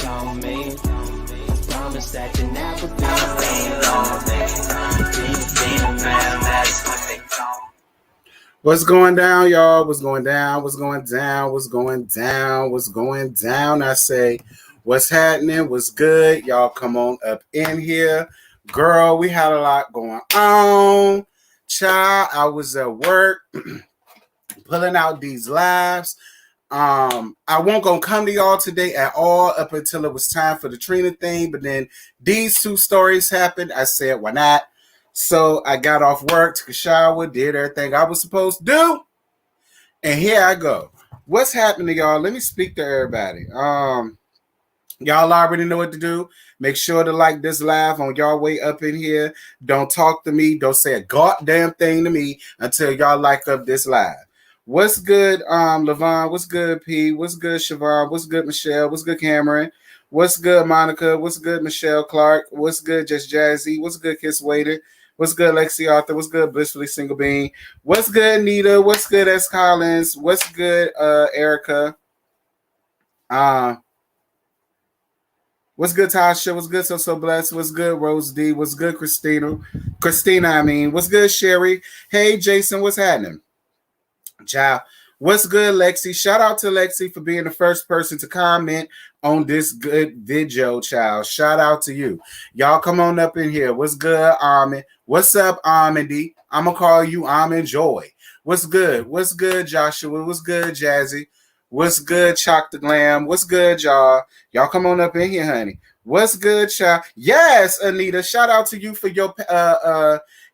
on me. Promise that you never be alone. What's going down, y'all? What's going down? What's going down? What's going down? What's going down? I say, what's happening? What's good? Y'all come on up in here. Girl, we had a lot going on. Child, I was at work pulling out these lives. I won't gonna come to y'all today at all up until it was time for the Trina thing, but then these two stories happened. I said, why not? So I got off work, took a shower, did everything I was supposed to do, and here I go. What's happening, y'all? Let me speak to everybody. Y'all already know what to do. Make sure to like this live on y'all way up in here. Don't talk to me. Don't say a goddamn thing to me until y'all like up this live. What's good, Levon? What's good, P? What's good, Siobhan? What's good, Michelle? What's good, Cameron? What's good, Monica? What's good, Michelle Clark? What's good, Just Jazzy? What's good, Kiss Waiter? What's good, Lexi Arthur? What's good, Blissfully Single Bean? What's good, Nita? What's good, S. Collins? What's good, Erica? What's good, Tasha? What's good, So Blessed? What's good, Rose D? What's good, Christina? What's good, Sherry? Hey, Jason, what's happening? Child, what's good, Lexi? Shout out to Lexi for being the first person to comment on this good video, child. Shout out to you. Y'all come on up in here. What's good, Armin? What's up, Armindy? I'm going to call you Armin Joy. What's good? What's good, Joshua? What's good, Jazzy? What's good, Chalk the Glam? What's good, y'all? Y'all come on up in here, honey. What's good, child? Yes, Anita. Shout out to you for your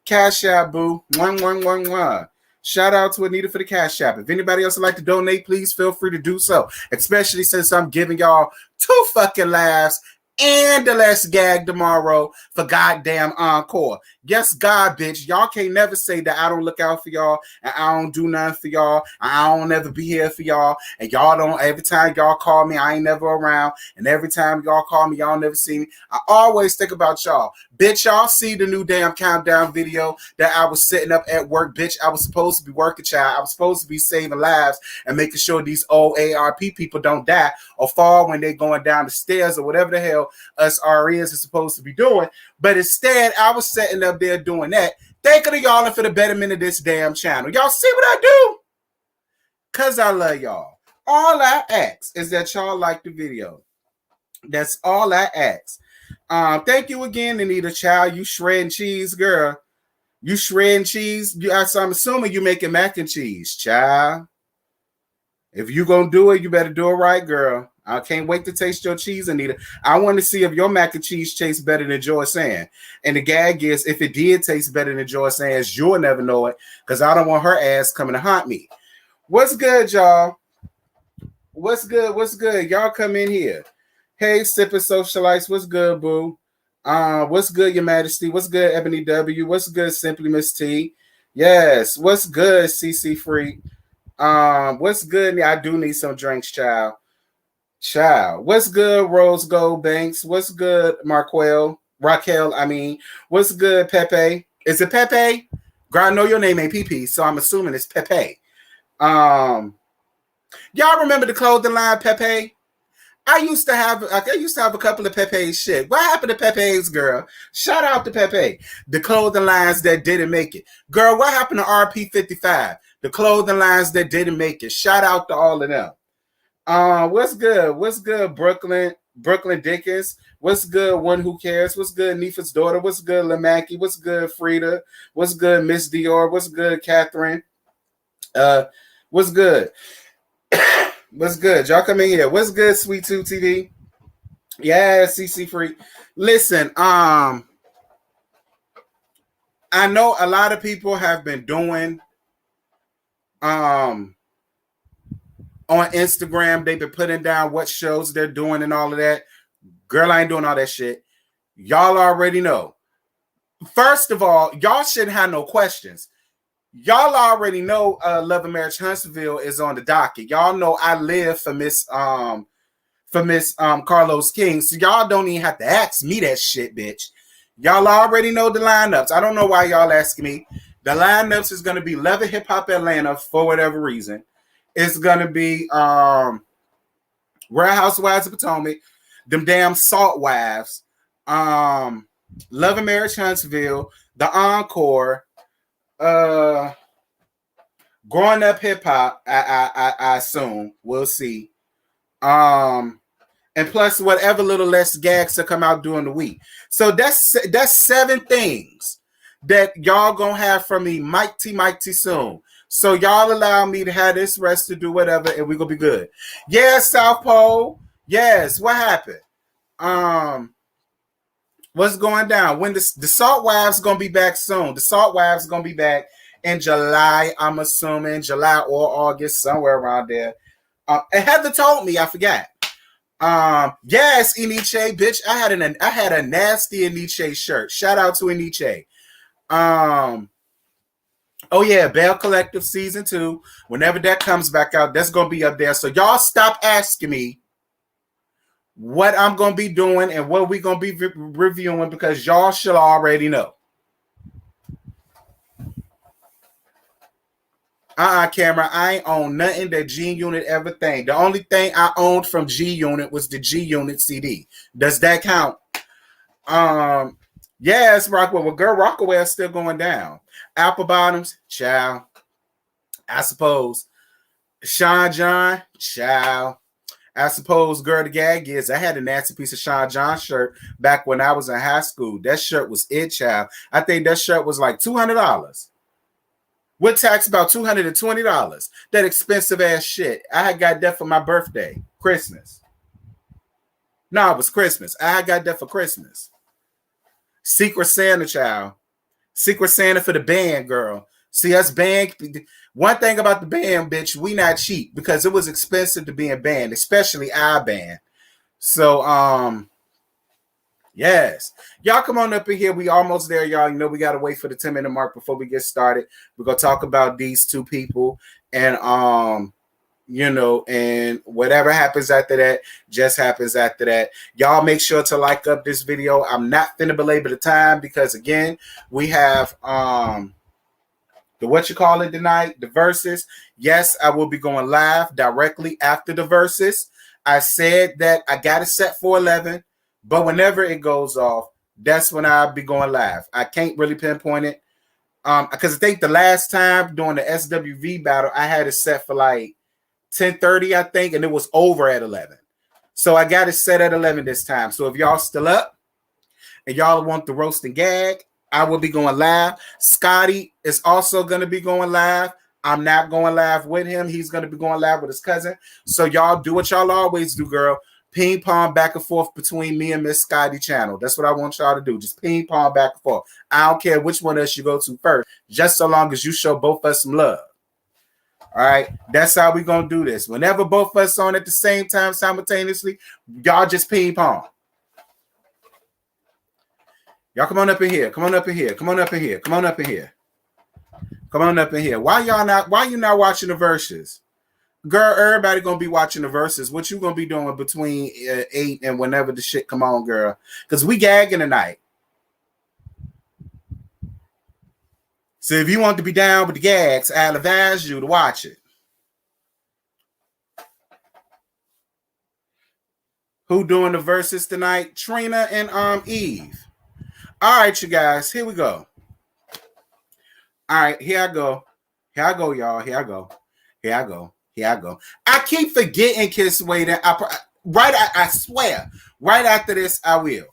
Cash App, boo. Mwah. Shout out to Anita for the Cash App. If anybody else would like to donate, please feel free to do so. Especially since I'm giving y'all 2 fucking laughs and the Let's Gag tomorrow for goddamn encore. Yes, God, bitch. Y'all can't never say that I don't look out for y'all and I don't do nothing for y'all. I don't ever be here for y'all. And y'all don't, every time y'all call me, I ain't never around. And every time y'all call me, y'all never see me. I always think about y'all. Bitch, y'all see the new damn countdown video that I was setting up at work, bitch. I was supposed to be working, child. I was supposed to be saving lives and making sure these old ARP people don't die or fall when they're going down the stairs or whatever the hell us RNs are supposed to be doing. But instead, I was setting up there doing that. Thinking of y'all and for the betterment of this damn channel. Y'all see what I do? Because I love y'all. All I ask is that y'all like the video. That's all I ask. Thank you again, Anita, child. You shredding cheese, girl. You shredding cheese. So I'm assuming you making mac and cheese, child. If you gonna do it, you better do it right, girl. I can't wait to taste your cheese, Anita. I want to see if your mac and cheese tastes better than Joy Sand. And the gag is, if it did taste better than Joy Sand's, you'll never know it because I don't want her ass coming to haunt me. What's good, y'all? What's good? What's good? Y'all come in here. Hey, Sipping Socialites. What's good, boo? What's good, Your Majesty? What's good, Ebony W? What's good, Simply Miss T? Yes. What's good, CC Free? What's good? I do need some drinks, child. What's good, Rose Gold Banks? What's good, Raquel? What's good, Pepe? Is it Pepe? Girl, I know your name ain't PP, so I'm assuming it's Pepe. Y'all remember the clothing line Pepe? I used to have a couple of Pepe's shit. What happened to Pepe's, girl? Shout out to Pepe. The clothing lines that didn't make it. Girl, what happened to RP55? The clothing lines that didn't make it. Shout out to all of them. What's good? What's good, Brooklyn Dickens? What's good, One Who Cares? What's good, Nifa's daughter? What's good, Lamaki? What's good, Frida? What's good, Miss Dior? What's good, Catherine? What's good? What's good? Y'all come in here. What's good, Sweet 2 TV? Yeah, CC Free. Listen, I know a lot of people have been doing on Instagram, they've been putting down what shows they're doing and all of that. Girl, I ain't doing all that shit. Y'all already know. First of all, y'all shouldn't have no questions. Y'all already know Love and Marriage Huntsville is on the docket. Y'all know I live for Miss Carlos King. So y'all don't even have to ask me that shit, bitch. Y'all already know the lineups. I don't know why y'all asking me. The lineups is going to be Love and Hip Hop Atlanta for whatever reason. It's going to be Real Housewives of Potomac. them damn Salt Wives, Love and Marriage Huntsville, The Encore, Growing Up Hip Hop. I assume we'll see. And plus whatever little less gags to come out during the week. So that's 7 things that y'all gonna have from me mighty soon. So y'all allow me to have this rest to do whatever, and we're gonna be good. Yes, South Pole. Yes, what happened? What's going down? When the Salt Wives gonna be back soon? The Salt Wives gonna be back in July. I'm assuming July or August, somewhere around there. And Heather told me, I forgot. Yes, Eniche, bitch. I had a nasty Eniche shirt. Shout out to Eniche. Oh yeah, Bell Collective season 2. Whenever that comes back out, that's gonna be up there. So y'all stop asking me what I'm gonna be doing and what we gonna be reviewing, because y'all should already know. Camera, I ain't own nothing that G Unit ever thing. The only thing I owned from G Unit was the G Unit CD. Does that count? Yes, Rockwell. Well, girl, Rockaway is still going down. Apple Bottoms, ciao. I suppose. Sean John, ciao. I suppose, girl, the gag is I had a nasty piece of Sean John shirt back when I was in high school. That shirt was it, child. I think that shirt was like $200. With tax, about $220. That expensive ass shit. I had got that for my birthday, Christmas. No, it was Christmas. I had got that for Christmas. Secret Santa, child. Secret Santa for the band, girl. See, us band. One thing about the band, bitch, we not cheap because it was expensive to be in band, especially our band. So, yes. Y'all come on up in here. We almost there, y'all. You know we got to wait for the 10-minute mark before we get started. We're going to talk about these 2 people. And, you know, and whatever happens after that, just happens after that. Y'all make sure to like up this video. I'm not finna belabor the time because, again, we have the tonight, the verses. Yes, I will be going live directly after the verses. I said that I got it set for 11. But whenever it goes off, that's when I'll be going live. I can't really pinpoint it. Because I think the last time during the SWV battle, I had it set for like 10:30, I think, and it was over at 11. So I got it set at 11 this time. So if y'all still up and y'all want the roast and gag, I will be going live. Scotty is also going to be going live. I'm not going live with him. He's going to be going live with his cousin. So y'all do what y'all always do, girl. Ping pong back and forth between me and Miss Scotty channel. That's what I want y'all to do. Just ping pong back and forth. I don't care which one of us you go to first, just so long as you show both of us some love. All right, that's how we gonna do this. Whenever both of us on at the same time simultaneously, y'all just ping pong. Y'all come on up in here. Come on up in here. Come on up in here. Come on up in here. Come on up in here. Why you not watching the verses? Girl, everybody gonna be watching the verses. What you gonna be doing between 8 and whenever the shit come on, girl? Because we gagging tonight. So if you want to be down with the gags, I'll advise you to watch it. Who doing the verses tonight? Trina and Eve. All right, you guys, here we go. All right, here I go. Here I go, y'all. Here I go. Here I go. Here I go. I keep forgetting Kiss Wade. I swear, right after this, I will.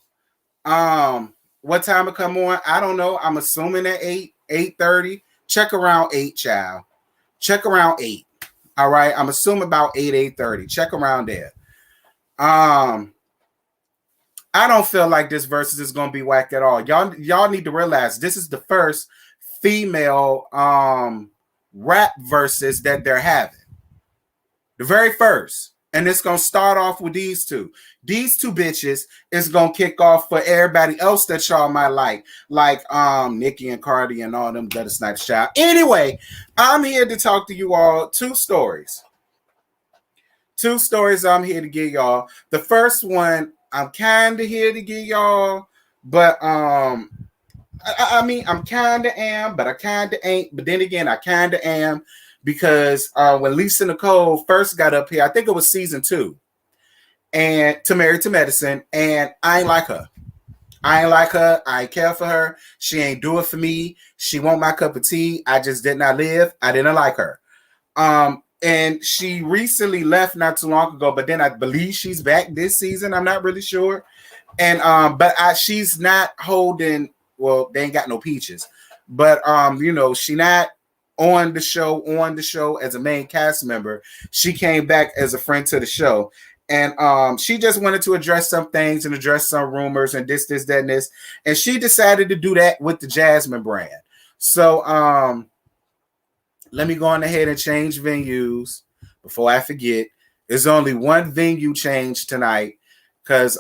What time it come on? I don't know. I'm assuming at 8:30. Check around 8, child. Check around 8. All right. I'm assuming about 8:30. Check around there. I don't feel like this versus is gonna be whack at all. Y'all need to realize this is the first female rap versus that they're having. The very first. And it's going to start off with these two. These two bitches is going to kick off for everybody else that y'all might like Nicki and Cardi and all them gutter snipe child. Anyway, I'm here to talk to you all 2 stories. 2 stories I'm here to give y'all. The first one, I'm kind of here to give y'all, but I mean, I'm kind of am, but I kind of ain't. But then again, I kind of am. Because when Lisa Nicole first got up here, I think it was season 2. and to Married to Medicine, and I ain't like her. I ain't like her. I ain't care for her. She ain't do it for me. She want my cup of tea. I just did not live. I didn't like her. And she recently left not too long ago, but then I believe she's back this season. I'm not really sure. And but she's not holding. Well, they ain't got no peaches, but she not on the show as a main cast member. She came back as a friend to the show, and she just wanted to address some things and address some rumors and this, that, and this, and she decided to do that with the Jasmine brand. So let me go on ahead and change venues before I forget. There's only one venue change tonight because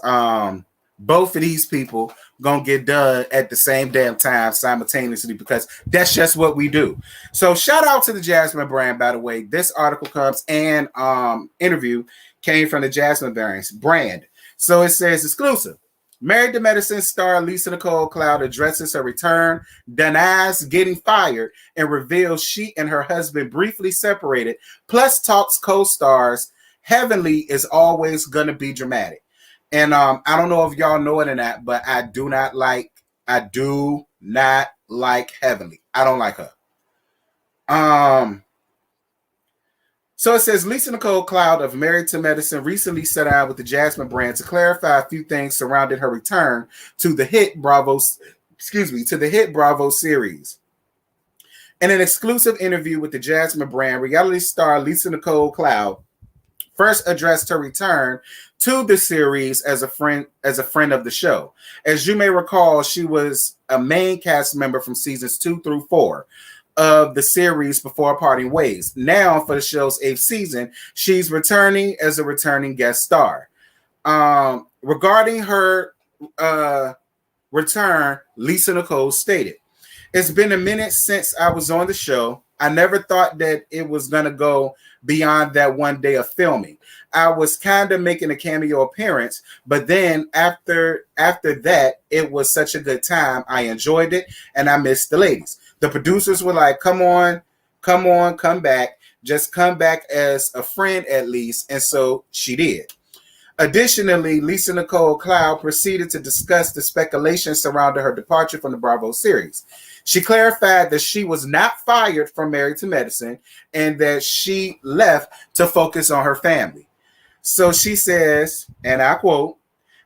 both of these people gonna get done at the same damn time simultaneously because that's just what we do. So shout out to the Jasmine brand, by the way. This article comes and interview came from the Jasmine brand. So it says exclusive. Married to Medicine star Lisa Nicole Cloud addresses her return, denies getting fired, and reveals she and her husband briefly separated, plus talks co-stars Heavenly is always going to be dramatic. And I don't know if y'all know it or not, but I do not like Heavenly. I don't like her. So it says Lisa Nicole Cloud of Married to Medicine recently sat down with the Jasmine brand to clarify a few things surrounding her return to the hit Bravo series. In an exclusive interview with the Jasmine brand, reality star Lisa Nicole Cloud first addressed her return to the series as a friend of the show. As you may recall, she was a main cast member from seasons 2 through 4 of the series before parting ways. Now, for the show's 8th season, she's returning as a returning guest star. Regarding her return, Lisa Nicole stated, "It's been a minute since I was on the show. I never thought that it was going to go beyond that one day of filming. I was kind of making a cameo appearance, but then after that, it was such a good time. I enjoyed it, and I missed the ladies. The producers were like, come back. Just come back as a friend at least." And so she did. Additionally, Lisa Nicole Cloud proceeded to discuss the speculation surrounding her departure from the Bravo series. She clarified that she was not fired from Married to Medicine and that she left to focus on her family. So she says, and I quote,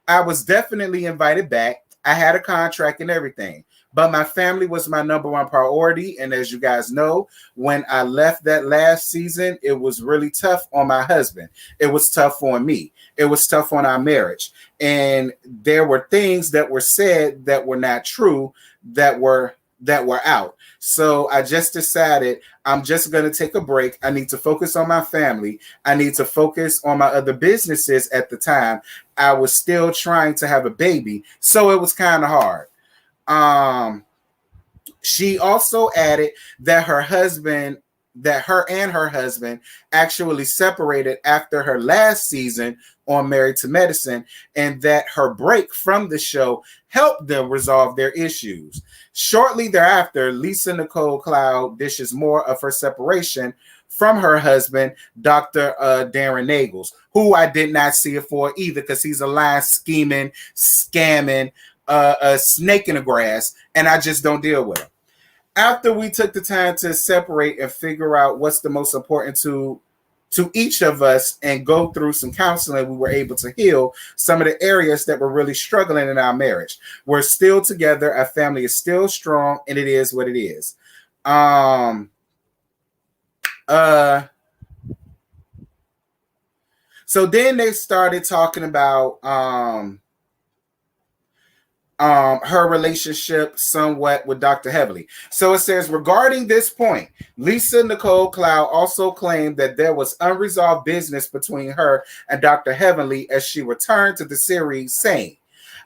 "I was definitely invited back. I had a contract and everything, but my family was my number one priority. And as you guys know, when I left that last season, it was really tough on my husband. It was tough on me. It was tough on our marriage. And there were things that were said that were not true that were out. So I just decided I'm just going to take a break. I need to focus on my family. I need to focus on my other businesses at the time. I was still trying to have a baby. So it was kind of hard." She also added that her and her husband actually separated after her last season on Married to Medicine, and that her break from the show helped them resolve their issues. Shortly thereafter, Lisa Nicole Cloud dishes more of her separation from her husband, Dr. Darren Nagels, who I did not see it for either because he's a lying, scheming, scamming, a snake in the grass, and I just don't deal with him. After we took the time to separate and figure out what's the most important to each of us and go through some counseling, we were able to heal some of the areas that were really struggling in our marriage. We're still together. Our family is still strong, and it is what it is. So then they started talking about her relationship somewhat with Dr. Heavenly. So it says, regarding this point, Lisa Nicole Cloud also claimed that there was unresolved business between her and Dr. Heavenly as she returned to the series, saying,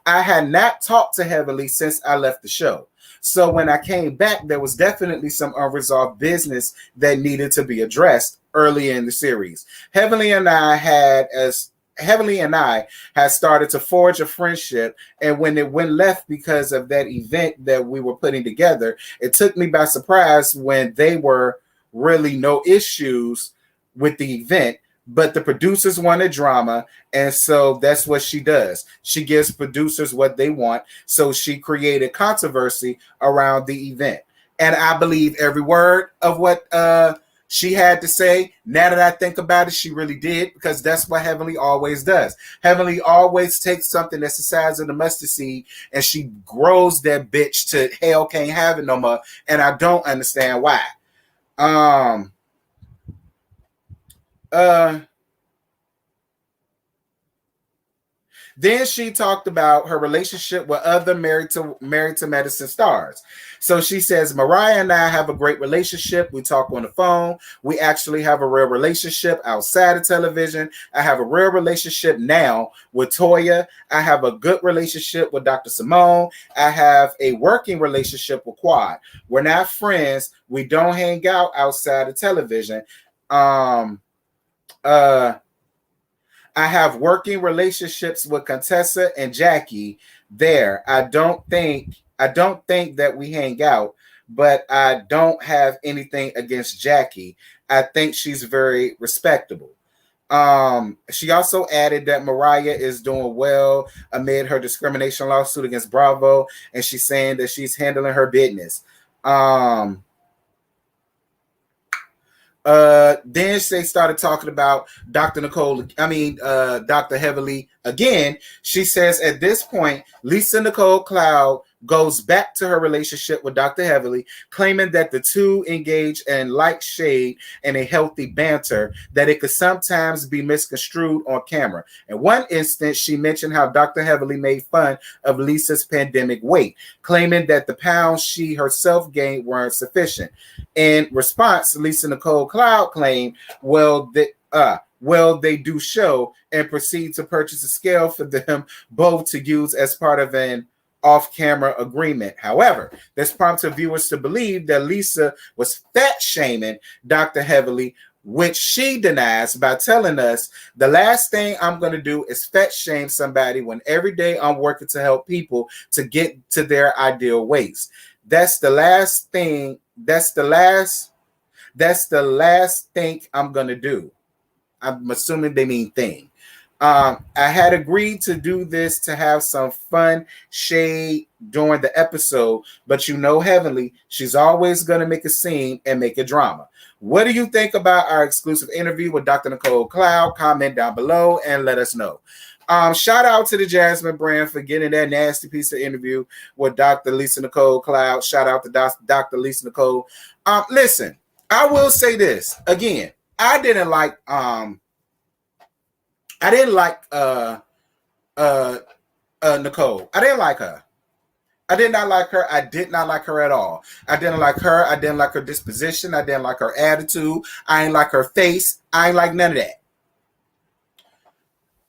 "I had not talked to Heavenly since I left the show. So when I came back, there was definitely some unresolved business that needed to be addressed early in the series. Heavenly and I had started to forge a friendship, and when it went left because of that event that we were putting together, it took me by surprise when they were really no issues with the event, but the producers wanted drama, and so that's what she does. She gives producers what they want, so she created controversy around the event. And I believe every word of what she had to say. Now that I think about it, she really did, because that's what Heavenly always does. Heavenly always takes something that's the size of the mustard seed and she grows that bitch to hell can't have it no more. And I don't understand why. Um uh Then she talked about her relationship with other married to medicine stars. So she says, Mariah and I have a great relationship. We talk on the phone. We actually have a real relationship outside of television. I have a real relationship now with Toya. I have a good relationship with Dr. Simone. I have a working relationship with Quad. We're not friends. We don't hang out outside of television. Um, uh, I have working relationships with Contessa and Jackie there. I don't think that we hang out, but I don't have anything against Jackie. I think she's very respectable. She also added that Mariah is doing well amid her discrimination lawsuit against Bravo, and she's saying that she's handling her business. Um, then they started talking about Dr. Heavily again. She says at this point, Lisa Nicole Cloud goes back to her relationship with Dr. Heavily, claiming that the two engage in light shade and a healthy banter, that it could sometimes be misconstrued on camera. In one instance, she mentioned how Dr. Heavily made fun of Lisa's pandemic weight, claiming that the pounds she herself gained weren't sufficient. In response, Lisa Nicole Cloud claimed, they do show, and proceed to purchase a scale for them both to use as part of an off-camera agreement. However, this prompted viewers to believe that Lisa was fat shaming Dr. Heavily, which she denies by telling us, the last thing I'm going to do is fat shame somebody when every day I'm working to help people to get to their ideal weights. That's the last thing I'm going to do. I'm assuming they mean thing. I had agreed to do this to have some fun shade during the episode, but Heavenly, she's always going to make a scene and make a drama. What do you think about our exclusive interview with Dr. Nicole Cloud? Comment down below and let us know. Shout out to the Jasmine brand for getting that nasty piece of interview with Dr. Lisa Nicole Cloud. Shout out to Dr. Lisa Nicole. Listen, I will say this again. I didn't like Nicole. I didn't like her. I did not like her. I did not like her at all. I didn't like her. I didn't like her disposition. I didn't like her attitude. I ain't like her face. I ain't like none of that.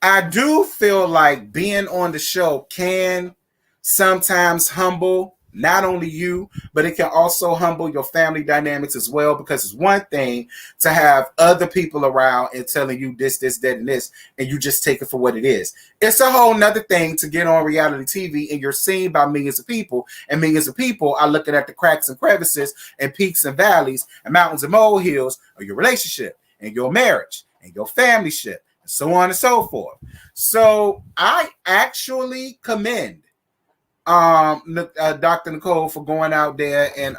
I do feel like being on the show can sometimes humble not only you, but it can also humble your family dynamics as well, because it's one thing to have other people around and telling you this, that, and this, and you just take it for what it is. It's a whole nother thing to get on reality TV and you're seen by millions of people, and millions of people are looking at the cracks and crevices and peaks and valleys and mountains and molehills of your relationship and your marriage and your family ship, and so on and so forth. So I actually commend Dr. Nicole for going out there and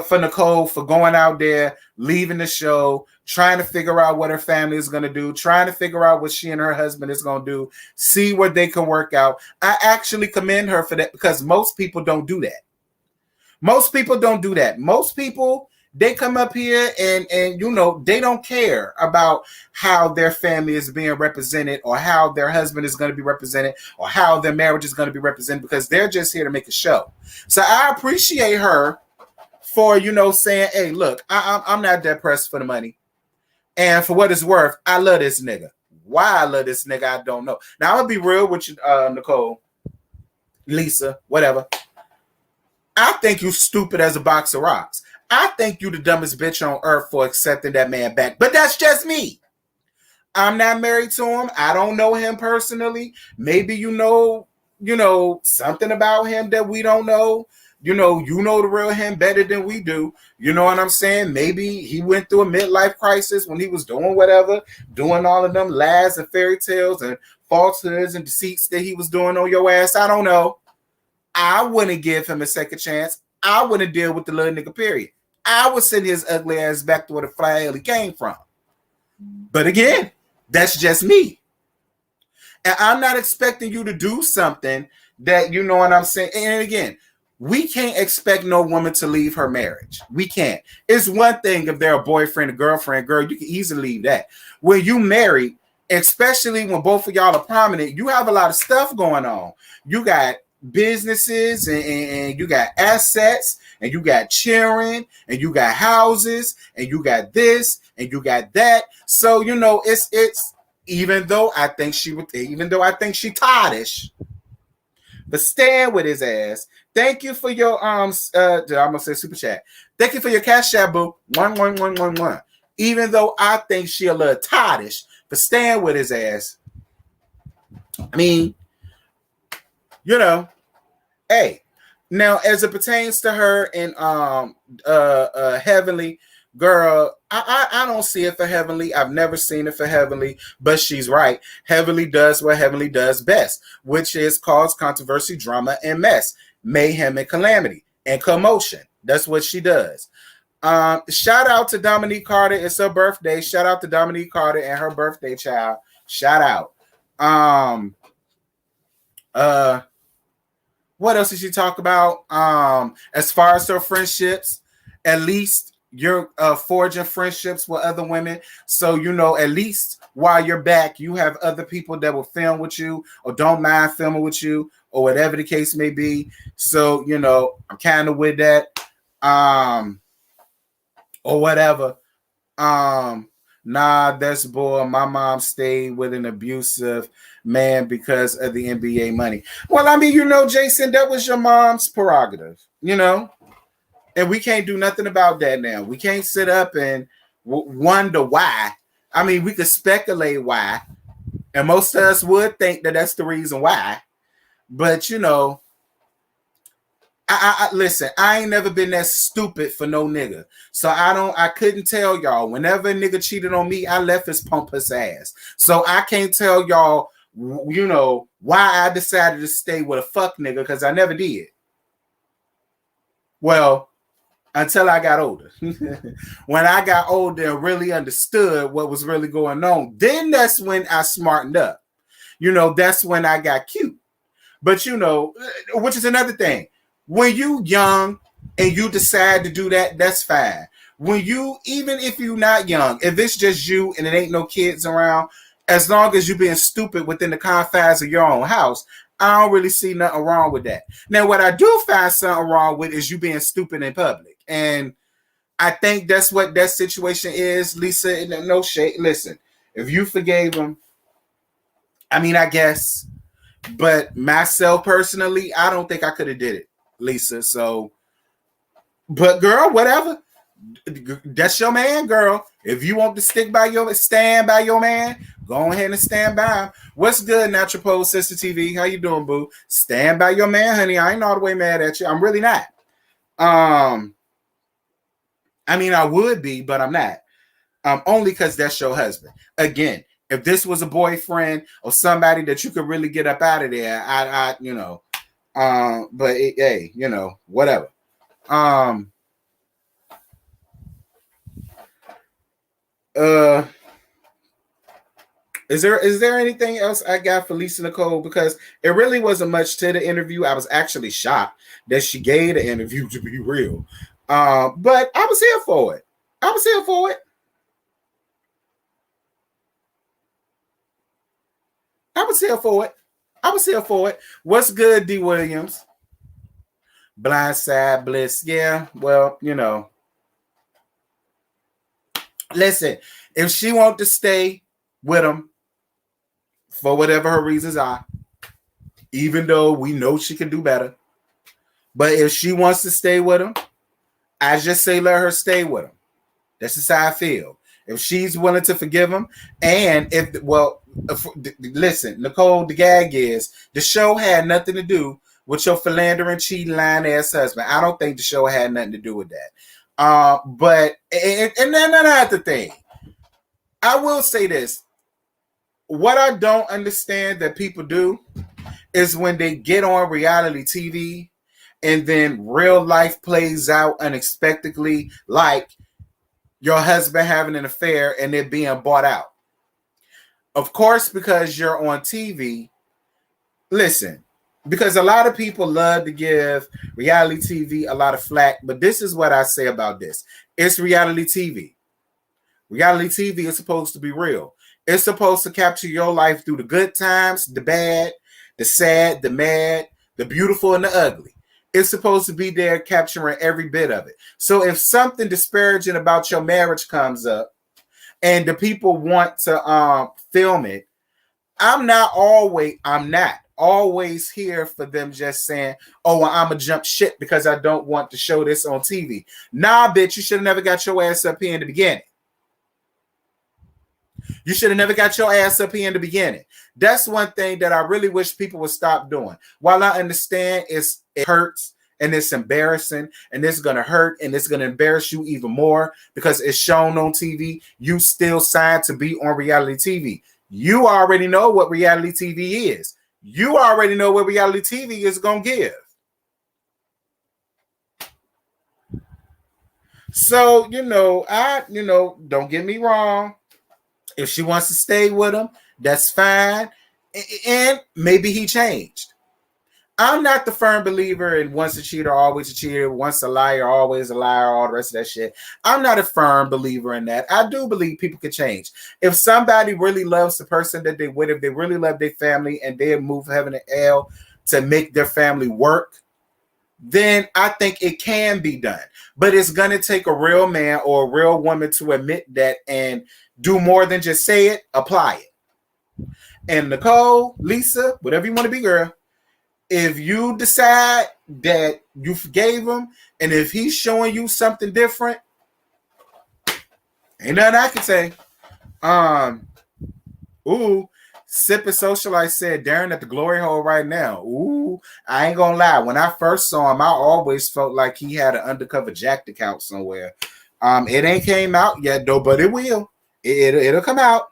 for Nicole for going out there, leaving the show, trying to figure out what her family is going to do, trying to figure out what she and her husband is going to do, see what they can work out. I actually commend her for that, because most people don't do that. Most people don't do that. Most people, they come up here and they don't care about how their family is being represented or how their husband is going to be represented or how their marriage is going to be represented, because they're just here to make a show. So I appreciate her for, saying, hey, look, I'm not that pressed for the money. And for what it's worth, I love this nigga. Why I love this nigga, I don't know. Now, I'm going to be real with you, Nicole, Lisa, whatever. I think you stupid as a box of rocks. I think you the dumbest bitch on earth for accepting that man back. But that's just me. I'm not married to him. I don't know him personally. Maybe you know something about him that we don't know. you know the real him better than we do. You know what I'm saying? Maybe he went through a midlife crisis when he was doing whatever, doing all of them lies and fairy tales and falsehoods and deceits that he was doing on your ass. I don't know. I wouldn't give him a second chance. I wouldn't deal with the little nigga, period. I would send his ugly ass back to where the fly hell he came from. But again, that's just me. And I'm not expecting you to do something that, you know what I'm saying? And again, we can't expect no woman to leave her marriage. We can't. It's one thing if they're a boyfriend and girlfriend, girl, you can easily leave that. When you married, especially when both of y'all are prominent, you have a lot of stuff going on. You got businesses and you got assets and you got children and you got houses and you got this and you got that. So, you know, it's even though I think she toddish, but stand with his ass. Thank you for your I'm gonna say super chat. Thank you for your cash app, boo. 11111. Even though I think she a little toddish, but stand with his ass. I mean, you know, hey, now as it pertains to her and Heavenly, girl, I don't see it for Heavenly. I've never seen it for Heavenly, but she's right. Heavenly does what Heavenly does best, which is cause controversy, drama, and mess, mayhem and calamity and commotion. That's what she does. Shout out to Dominique Carter. It's her birthday. Shout out to Dominique Carter and her birthday child. Shout out. What else did she talk about? As far as her friendships, at least you're forging friendships with other women. So, you know, at least while you're back, you have other people that will film with you or don't mind filming with you or whatever the case may be. So, you know, I'm kind of with that. Or whatever. Nah, that's boy. My mom stayed with an abusive man because of the NBA money. Well, I mean, you know, Jason, that was your mom's prerogative, you know, and we can't do nothing about that now. We can't sit up and wonder why. I mean, we could speculate why, and most of us would think that that's the reason why. But you know, I listen, I ain't never been that stupid for no nigga. So I couldn't tell y'all. Whenever a nigga cheated on me, I left his pompous ass. So I can't tell y'all, you know, why I decided to stay with a fuck nigga, because I never did. Well, until I got older. When I got older and really understood what was really going on, then that's when I smartened up. You know, that's when I got cute. But you know, which is another thing. When you young and you decide to do that, that's fine. When you, even if you're not young, if it's just you and it ain't no kids around, as long as you're being stupid within the confines of your own house, I don't really see nothing wrong with that. Now, what I do find something wrong with is you being stupid in public. And I think that's what that situation is, Lisa. No shade. Listen, if you forgave him, I mean, I guess. But myself personally, I don't think I could have did it, Lisa. So, but girl, whatever. That's your man, girl. If you want to stand by your man, go ahead and stand by him. What's good, Natural Pole Sister TV? How you doing, boo? Stand by your man, honey. I ain't all the way mad at you. I'm really not. I mean, I would be, but I'm not. Only because that's your husband. Again, if this was a boyfriend or somebody that you could really get up out of there, I you know. But hey, you know, whatever. Is there anything else I got for Lisa Nicole? Because it really wasn't much to the interview. I was actually shocked that she gave the interview, to be real. But I was here for it. I was here for it. I was here for it. I was here for it. What's good, D. Williams? Blindside Bliss. Yeah, well, you know. Listen, if she wants to stay with him for whatever her reasons are, even though we know she can do better, but if she wants to stay with him, I just say let her stay with him. That's just how I feel. If she's willing to forgive him, and listen, Nicole, the gag is the show had nothing to do with your philandering, cheating, lying ass husband. I don't think the show had nothing to do with that. But and then that's the thing. I will say this. What I don't understand that people do is when they get on reality TV and then real life plays out unexpectedly, like your husband having an affair and it being bought out. Of course, because you're on TV, listen, because a lot of people love to give reality TV a lot of flack, but this is what I say about this. It's reality TV. Reality TV is supposed to be real. It's supposed to capture your life through the good times, the bad, the sad, the mad, the beautiful, and the ugly. It's supposed to be there capturing every bit of it. So if something disparaging about your marriage comes up and the people want to film it, I'm not always here for them just saying, oh, well, I'm going to jump shit because I don't want to show this on TV. Nah, bitch, you should have never got your ass up here in the beginning. You should have never got your ass up here in the beginning. That's one thing that I really wish people would stop doing. While I understand it hurts and it's embarrassing and it's going to hurt and it's going to embarrass you even more because it's shown on TV, you still signed to be on reality TV. You already know what reality TV is. You already know what reality TV is going to give. So, don't get me wrong. If she wants to stay with him, that's fine. And maybe he changed. I'm not the firm believer in once a cheater, always a cheater, once a liar, always a liar, all the rest of that shit. I'm not a firm believer in that. I do believe people can change. If somebody really loves the person that they with, if they really love their family and they move heaven and hell to make their family work, then I think it can be done. But it's going to take a real man or a real woman to admit that and do more than just say it, apply it. And Nicole, Lisa, whatever you want to be, girl, if you decide that you forgave him and if he's showing you something different, ain't nothing I can say. Sip and Socialite said Darren at the glory hole right now. Ooh, I ain't gonna lie. When I first saw him, I always felt like he had an undercover Jacked account somewhere. It ain't came out yet though, but it will. It'll come out.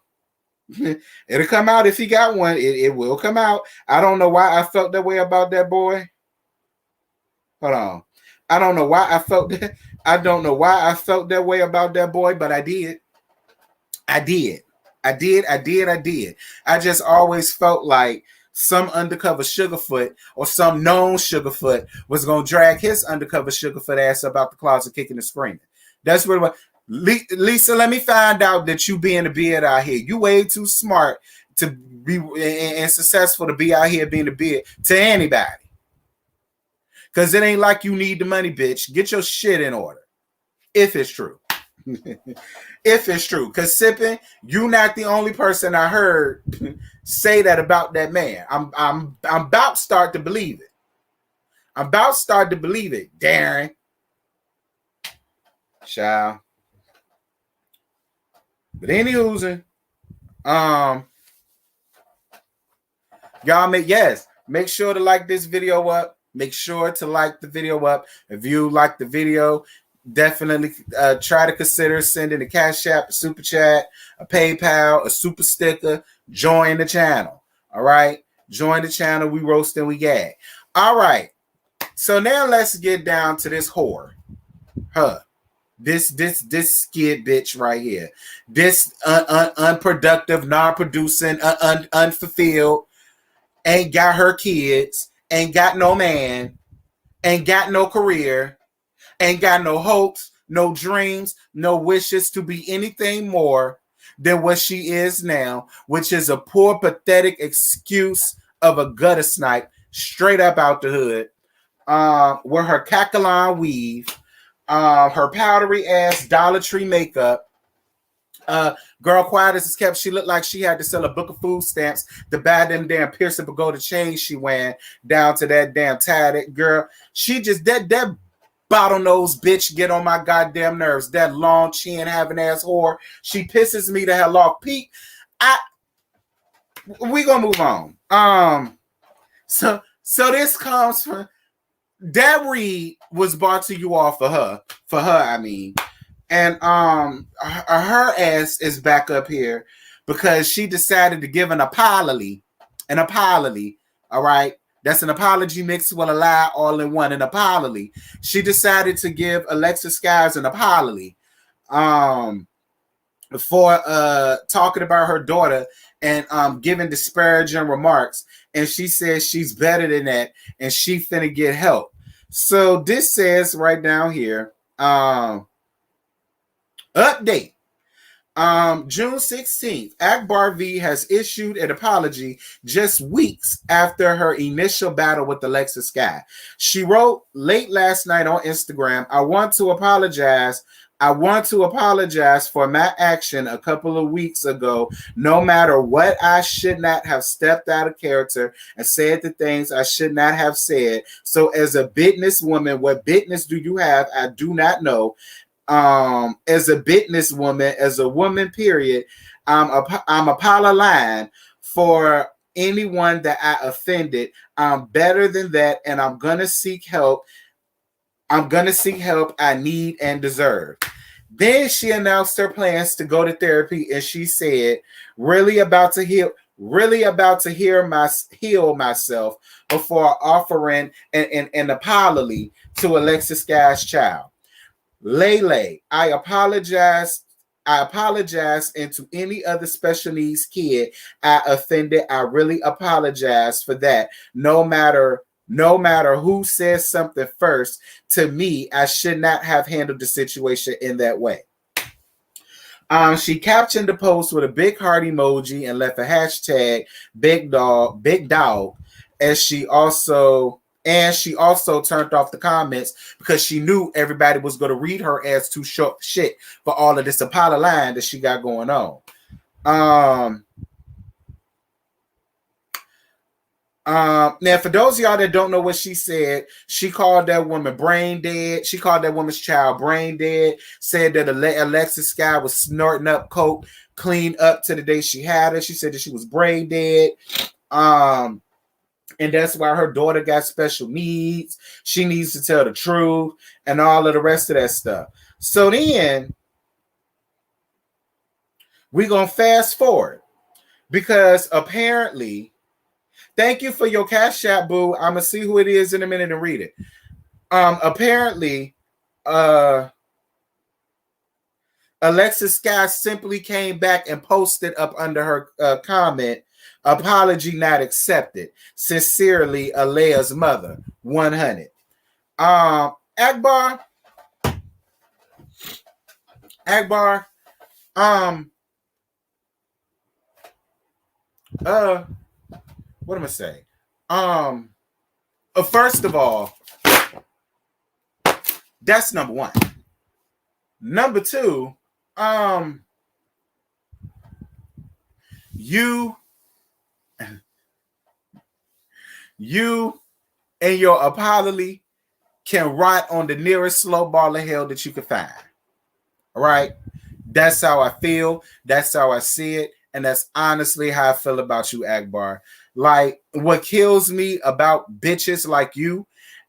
It'll come out if he got one. It will come out. I don't know why I felt that way about that boy. Hold on. I don't know why I felt that. I don't know why I felt that way about that boy, but I did. I just always felt like some undercover Sugarfoot or some known Sugarfoot was going to drag his undercover Sugarfoot ass up out the closet kicking and screaming. That's what it was. Lisa, let me find out that you being a beard out here. You way too smart to be and successful to be out here being a beard to anybody. Because it ain't like you need the money, bitch. Get your shit in order. If it's true. If it's true. Because Sippin', you not the only person I heard say that about that man. I'm about to start to believe it. Darren. Child. But anywho's, y'all make sure to like this video up. Make sure to like the video up. If you like the video, definitely try to consider sending a Cash App, a Super Chat, a PayPal, a Super Sticker. Join the channel. All right? Join the channel. We roast and we gag. All right. So now let's get down to this whore. This skid bitch right here. This unproductive, non-producing, unfulfilled, ain't got her kids, ain't got no man, ain't got no career, ain't got no hopes, no dreams, no wishes to be anything more than what she is now, which is a poor, pathetic excuse of a gutter snipe straight up out the hood, with her Kakalon weave, her powdery ass Dollar Tree makeup. Girl, quiet as it's kept. She looked like she had to sell a book of food stamps to buy them damn Piercing Pagoda chains she wearing down to that damn tatted girl. She just that bottlenose bitch get on my goddamn nerves. That long chin having ass whore. She pisses me the hell off. Pete, we gonna move on. So So this comes from that read was brought to you all for her. For her, I mean. And her ass is back up here because she decided to give an apology. An apology. All right. That's an apology mixed with a lie all in one. An apology. She decided to give Alexis Skies an apology. For talking about her daughter and giving disparaging remarks. And she says she's better than that and she finna get help. So this says right down here, update. June 16th, Akbar V has issued an apology just weeks after her initial battle with Alexis Sky. She wrote late last night on Instagram, I want to apologize for my action a couple of weeks ago. No matter what, I should not have stepped out of character and said the things I should not have said. So as a business woman, what business do you have? I do not know. As a business woman, as a woman, period, I'm apologizing for anyone that I offended. I'm better than that, and I'm gonna seek help. I need and deserve. Then she announced her plans to go to therapy, and she said, "Really about to heal myself before offering an apology to Alexis Sky's child. Lele, I apologize, and to any other special needs kid I offended. I really apologize for that. No matter who says something first, to me, I should not have handled the situation in that way." She captioned the post with a big heart emoji and left a hashtag big dog, as she also turned off the comments because she knew everybody was going to read her as too short shit for all of this Apollo line that she got going on. Now, for those of y'all that don't know what she said, she called that woman brain dead. She called that woman's child brain dead. Said that Alexis Sky was snorting up coke clean up to the day she had her. She said that she was brain dead. And that's why her daughter got special needs. She needs to tell the truth and all of the rest of that stuff. So then we're going to fast forward because apparently, thank you for your Cash App, boo. I'm going to see who it is in a minute and read it. Apparently, Alexis Sky simply came back and posted up under her comment, apology not accepted. Sincerely, Alea's mother, 100. Akbar, what am I saying? First of all, that's number one. Number two, you and your apology can rot on the nearest slow ball of hell that you can find. All right? That's how I feel. That's how I see it. And that's honestly how I feel about you, Akbar. Like, what kills me about bitches like you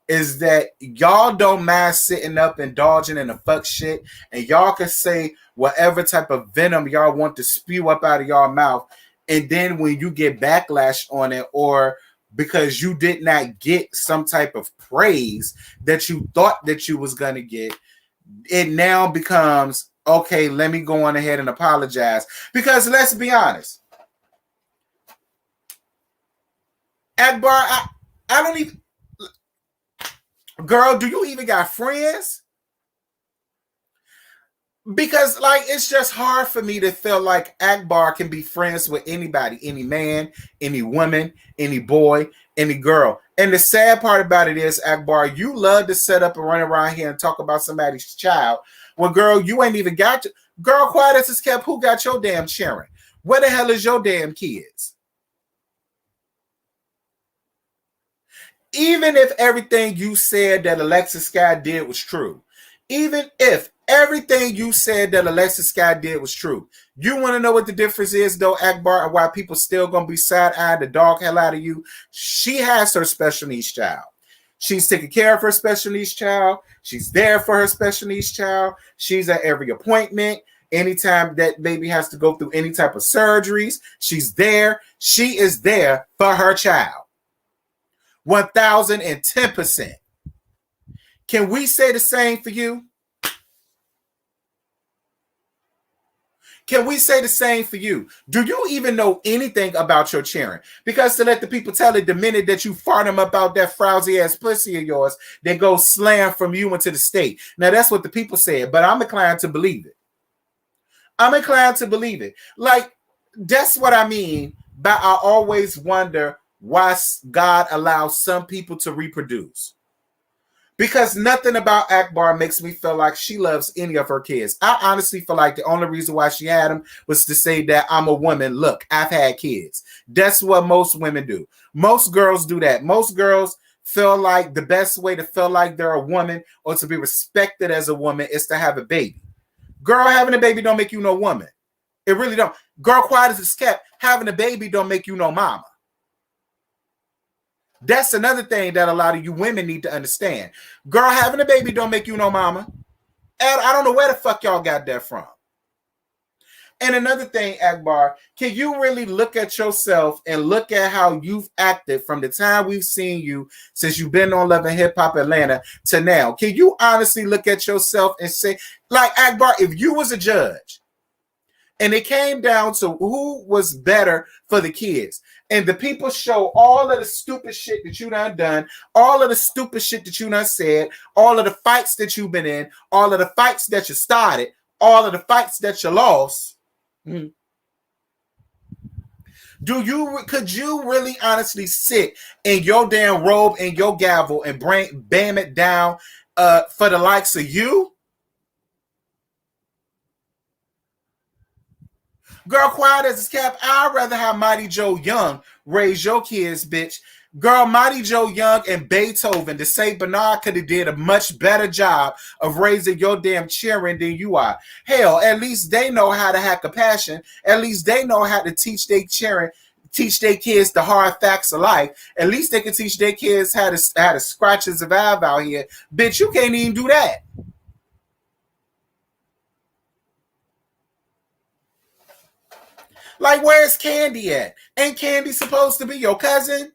is that y'all don't mind sitting up and dodging in the fuck shit, and y'all can say whatever type of venom y'all want to spew up out of y'all mouth, and then when you get backlash on it, or because you did not get some type of praise that you thought that you was gonna get, it now becomes, okay, let me go on ahead and apologize. Because let's be honest, Akbar, I don't even, girl, do you even got friends? Because, like, it's just hard for me to feel like Akbar can be friends with anybody, any man, any woman, any boy, any girl. And the sad part about it is, Akbar, you love to set up and run around here and talk about somebody's child. Well, girl, you ain't even got your, girl, quiet as it's kept, who got your damn children? Where the hell is your damn kids? Even if everything you said that Alexis Sky did was true, even if Everything you said that Alexis Scott did was true. You want to know what the difference is, though, Akbar, and why people still going to be side-eyed the dog hell out of you? She has her special needs child. She's taking care of her special needs child. She's there for her special needs child. She's at every appointment. Anytime that baby has to go through any type of surgeries, she's there. She is there for her child. 1,010%. Can we say the same for you? Can we say the same for you? Do you even know anything about your children? Because to let the people tell it, the minute that you fart them up out that frowsy ass pussy of yours, they go slam from you into the state. Now that's what the people said, but I'm inclined to believe it. I'm inclined to believe it. Like, that's what I mean by I always wonder why God allows some people to reproduce. Because nothing about Akbar makes me feel like she loves any of her kids. I honestly feel like the only reason why she had them was to say that I'm a woman. Look, I've had kids. That's what most women do. Most girls do that. Most girls feel like the best way to feel like they're a woman or to be respected as a woman is to have a baby. Girl, having a baby don't make you no woman. It really don't. Girl, quiet as it's kept, having a baby don't make you no mama. That's another thing that a lot of you women need to understand. Girl, having a baby don't make you no mama. And I don't know where the fuck y'all got that from. And another thing, Akbar, can you really look at yourself and look at how you've acted from the time we've seen you since you've been on Love and Hip Hop Atlanta to now? Can you honestly look at yourself and say, like, Akbar, if you was a judge and it came down to who was better for the kids, and the people show all of the stupid shit that you done, all of the stupid shit that you done said, all of the fights that you've been in, all of the fights that you started, all of the fights that you lost, could you really honestly sit in your damn robe and your gavel and bam it down for the likes of you? Girl, quiet as a cap. I'd rather have Mighty Joe Young raise your kids, bitch. Girl, Mighty Joe Young and Beethoven, to say Bernard could have did a much better job of raising your damn children than you are. Hell, at least they know how to have compassion. At least they know how to teach their children, teach their kids the hard facts of life. At least they can teach their kids how to scratch and survive out here. Bitch, you can't even do that. Like, where's Candy at? Ain't Candy supposed to be your cousin?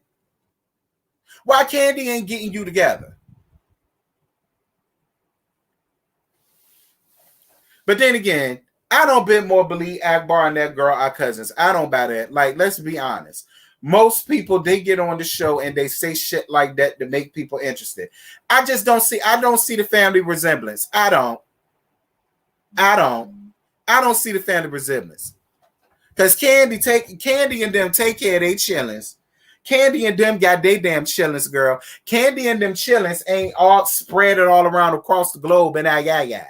Why Candy ain't getting you together? But then again, I don't bit more believe Akbar and that girl are cousins. I don't buy that. Like, let's be honest. Most people, they get on the show and they say shit like that to make people interested. I don't see the family resemblance. I don't see the family resemblance. Because Candy and them take care of their chillings. Candy and them got their damn chillings, girl. Candy and them chillings ain't all spread it all around across the globe and yeah.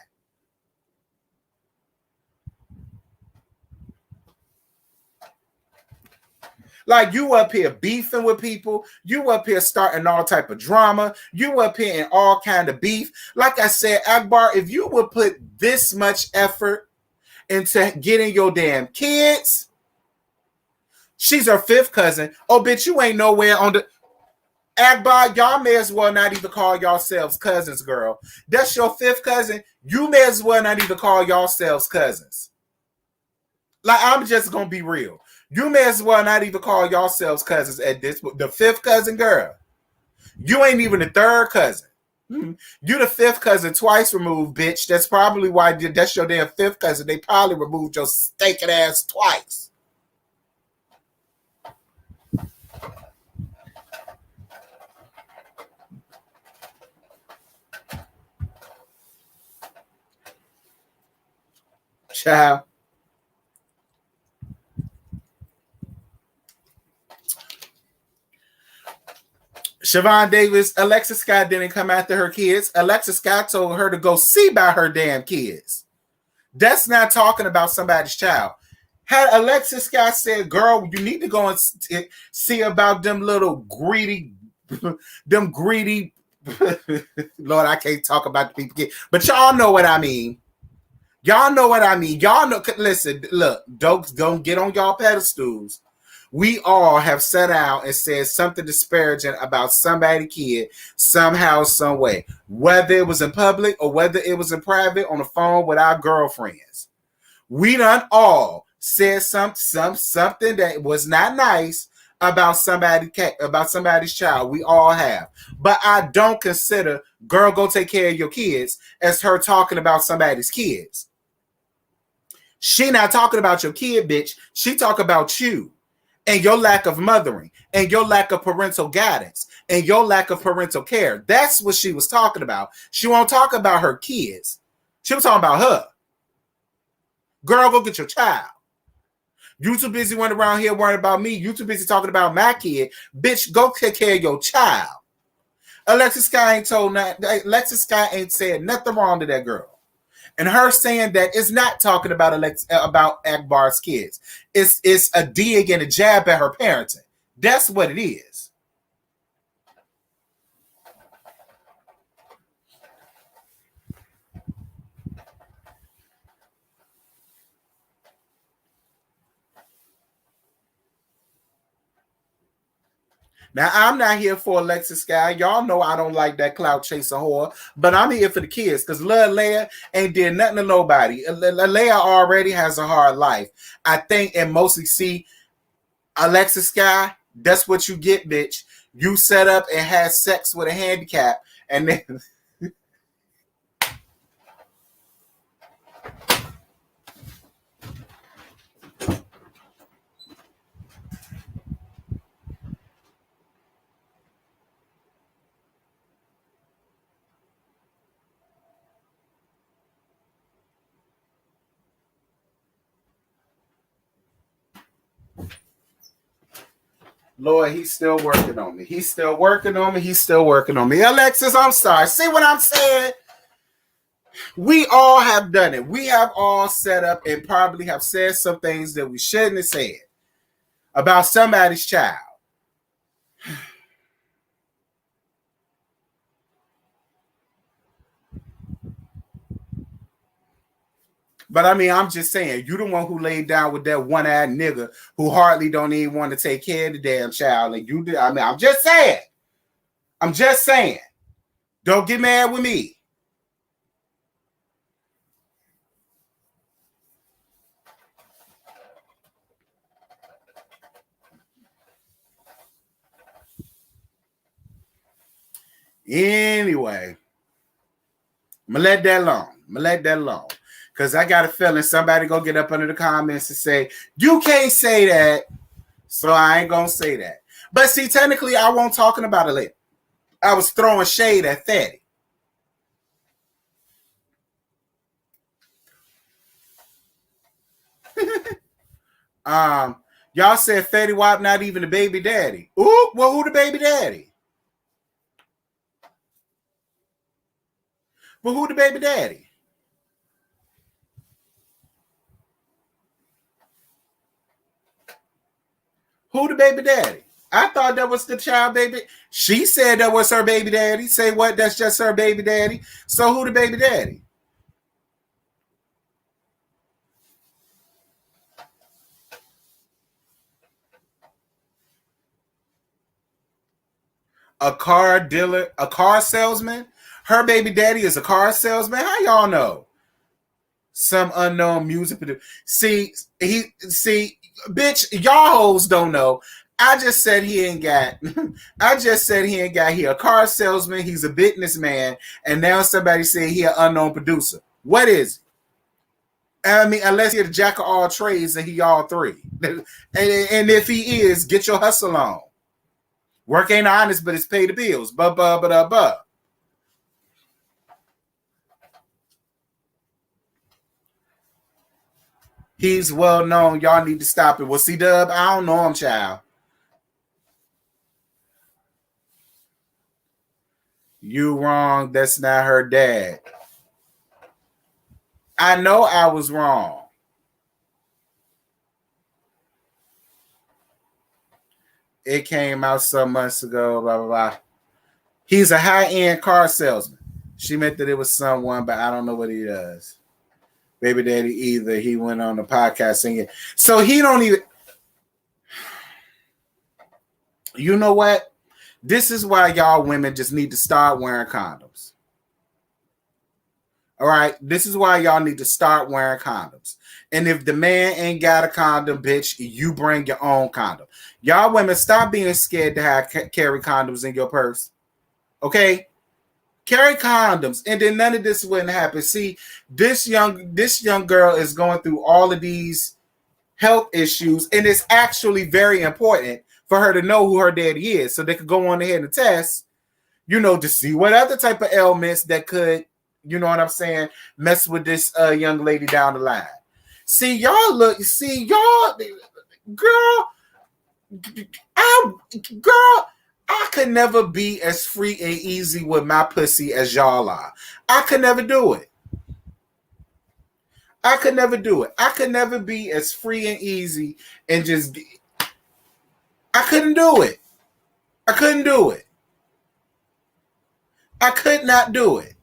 Like, you up here beefing with people. You up here starting all type of drama. You up here in all kind of beef. Like I said, Akbar, if you would put this much effort into getting your damn kids, she's her fifth cousin. Oh, bitch, you ain't nowhere on the Akbar. Y'all may as well not even call yourselves cousins, girl. That's your fifth cousin. You may as well not even call yourselves cousins. Like, I'm just gonna be real. You may as well not even call yourselves cousins at this. The fifth cousin, girl. You ain't even the third cousin. You the fifth cousin twice removed, bitch. That's probably why that's your damn fifth cousin. They probably removed your stinking ass twice. Child. Siobhan Davis, Alexis Scott didn't come after her kids. Alexis Scott told her to go see about her damn kids. That's not talking about somebody's child. Had Alexis Scott said, girl, you need to go and see about them little greedy, Lord, I can't talk about the people, but y'all know what I mean. Y'all know what I mean. Y'all know. Listen, look, don't get on y'all pedestals. We all have set out and said something disparaging about somebody's kid somehow, some way, whether it was in public or whether it was in private on the phone with our girlfriends. We done all said something that was not nice about somebody's child. We all have, but I don't consider "girl, go take care of your kids" as her talking about somebody's kids. She not talking about your kid, bitch. She talk about you and your lack of mothering and your lack of parental guidance and your lack of parental care. That's what she was talking about. She won't talk about her kids. She was talking about her. Girl, go get your child. You too busy running around here worrying about me. You too busy talking about my kid. Bitch, go take care of your child. Alexis Sky Alexis Sky ain't said nothing wrong to that girl. And her saying that is not talking about about Akbar's kids. It's a dig and a jab at her parenting. That's what it is. Now, I'm not here for Alexis Sky. Y'all know I don't like that clout chaser whore, but I'm here for the kids because Lil Leia ain't did nothing to nobody. Leia already has a hard life. I think and mostly see Alexis Sky, that's what you get, bitch. You set up and had sex with a handicap and then... Lord, he's still working on me. He's still working on me. He's still working on me. Alexis, I'm sorry. See what I'm saying? We all have done it. We have all set up and probably have said some things that we shouldn't have said about somebody's child. But I mean, I'm just saying, you the one who laid down with that one-eyed nigga who hardly don't even want to take care of the damn child. Like you did. I mean, I'm just saying. I'm just saying. Don't get mad with me. Anyway, I'm gonna let that alone. Because I got a feeling somebody gonna get up under the comments and say, you can't say that. So I ain't gonna say that. But see, technically, I wasn't talking about it later. I was throwing shade at Fatty. Y'all said Fetty Wap not even the baby daddy. Ooh, well, who the baby daddy? Well, who the baby daddy? Who the baby daddy? I thought that was the child baby. She said that was her baby daddy. Say what? That's just her baby daddy. So who the baby daddy? A car dealer, a car salesman. Her baby daddy is a car salesman. How y'all know? Some unknown music producer. See, bitch, y'all hoes don't know. I just said he ain't got. I just said he ain't got. He a car salesman. He's a businessman, and now somebody said he an unknown producer. What is? I mean, unless he's a jack of all trades, and he all three. and if he is, get your hustle on. Work ain't honest, but it's pay the bills. But. He's well known. Y'all need to stop it. Well, C-Dub, I don't know him, child. You wrong. That's not her dad. I know I was wrong. It came out some months ago, blah, blah, blah. He's a high-end car salesman. She meant that it was someone, but I don't know what he does. baby daddy either. He went on the podcast singing. So he don't even. You know what? This is why y'all women just need to start wearing condoms. All right? This is why y'all need to start wearing condoms. And if the man ain't got a condom, bitch, you bring your own condom. Y'all women, stop being scared to carry condoms in your purse. Okay? Carry condoms, and then none of this wouldn't happen. See, this young girl is going through all of these health issues, and it's actually very important for her to know who her daddy is, so they could go on ahead and test, to see what other type of ailments that could, you know what I'm saying, mess with this young lady down the line. Girl, I could never be as free and easy with my pussy as y'all are. I could never do it. I could never be as free and easy and just. I couldn't do it. I couldn't do it. I could not do it.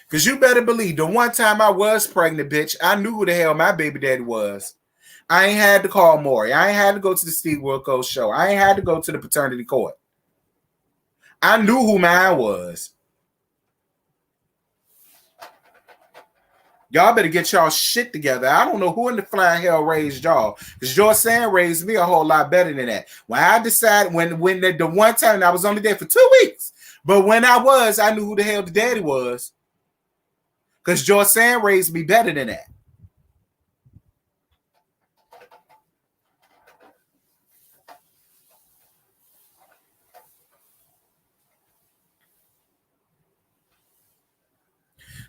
Because you better believe the one time I was pregnant, bitch, I knew who the hell my baby daddy was. I ain't had to call Maury. I ain't had to go to the Steve Wilkos show. I ain't had to go to the paternity court. I knew who mine was. Y'all better get y'all shit together. I don't know who in the flying hell raised y'all. Because George Sand raised me a whole lot better than that. When I decided, when the one time I was only there for 2 weeks. But when I knew who the hell the daddy was. Because George Sand raised me better than that.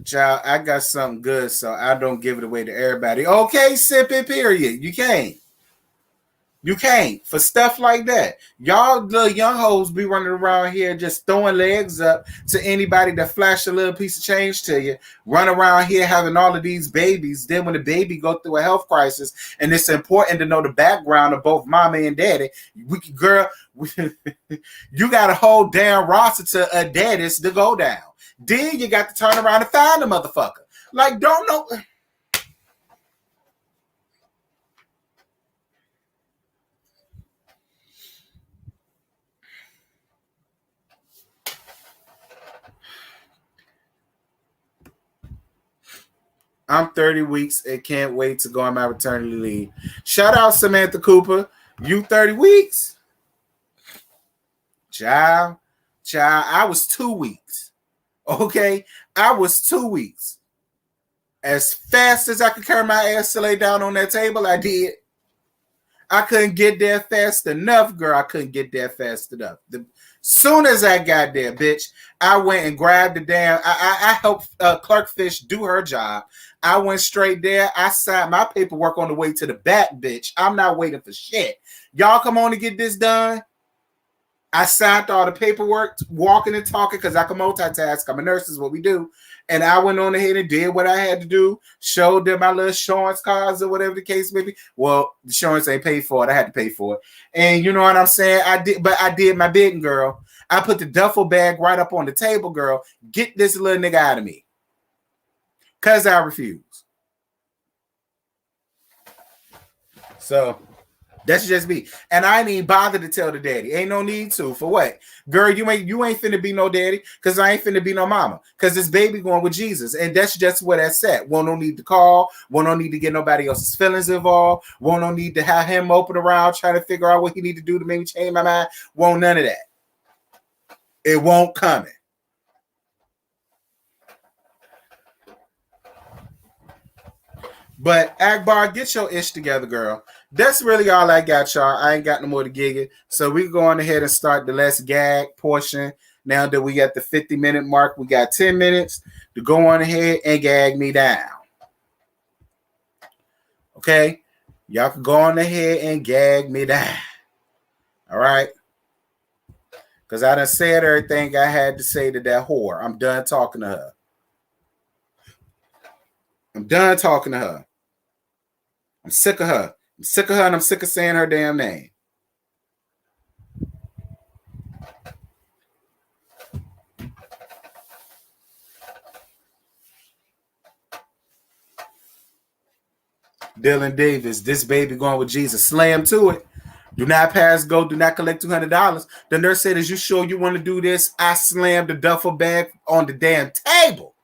Child, I got something good, so I don't give it away to everybody. Okay, sip it, period. You can't. You can't. For stuff like that. Y'all little young hoes be running around here just throwing legs up to anybody that flash a little piece of change to you. Run around here having all of these babies. Then when the baby go through a health crisis, and it's important to know the background of both mama and daddy, you got a whole damn roster to daddies to go down. Then you got to turn around and find the motherfucker. Like, don't know. I'm 30 weeks and can't wait to go on my maternity leave. Shout out Samantha Cooper. You 30 weeks? Child, I was 2 weeks. Okay? I was 2 weeks. As fast as I could carry my ass to lay down on that table, I did. I couldn't get there fast enough, girl. I couldn't get there fast enough. Soon as I got there, bitch, I went and grabbed the damn. I helped Clark Fish do her job. I went straight there. I signed my paperwork on the way to the back, bitch. I'm not waiting for shit. Y'all come on to get this done. I signed all the paperwork, walking and talking, because I can multitask. I'm a nurse, is what we do. And I went on ahead and did what I had to do, showed them my little insurance cards or whatever the case may be. Well, the insurance ain't paid for it. I had to pay for it. And you know what I'm saying? I did my bidding, girl. I put the duffel bag right up on the table, girl. Get this little nigga out of me. Because I refuse. So that's just me. And I ain't even bother to tell the daddy. Ain't no need to. For what? Girl, you ain't finna be no daddy, because I ain't finna be no mama. Because this baby going with Jesus. And that's just where that's at. Won't no need to call. Won't no need to get nobody else's feelings involved. Won't no need to have him moping around trying to figure out what he need to do to make me change my mind. Won't none of that. It won't coming. But Akbar, get your ish together, girl. That's really all I got, y'all. I ain't got no more to gig it. So we go on ahead and start the Let's Gag portion. Now that we got the 50-minute mark, we got 10 minutes to go on ahead and gag me down. Okay? Y'all can go on ahead and gag me down. All right? Because I done said everything I had to say to that whore. I'm done talking to her. I'm done talking to her. I'm sick of her. I'm sick of her, and I'm sick of saying her damn name. Dylan Davis, this baby going with Jesus. Slam to it. Do not pass go. Do not collect $200. The nurse said, "Is you sure you want to do this?" I slammed the duffel bag on the damn table.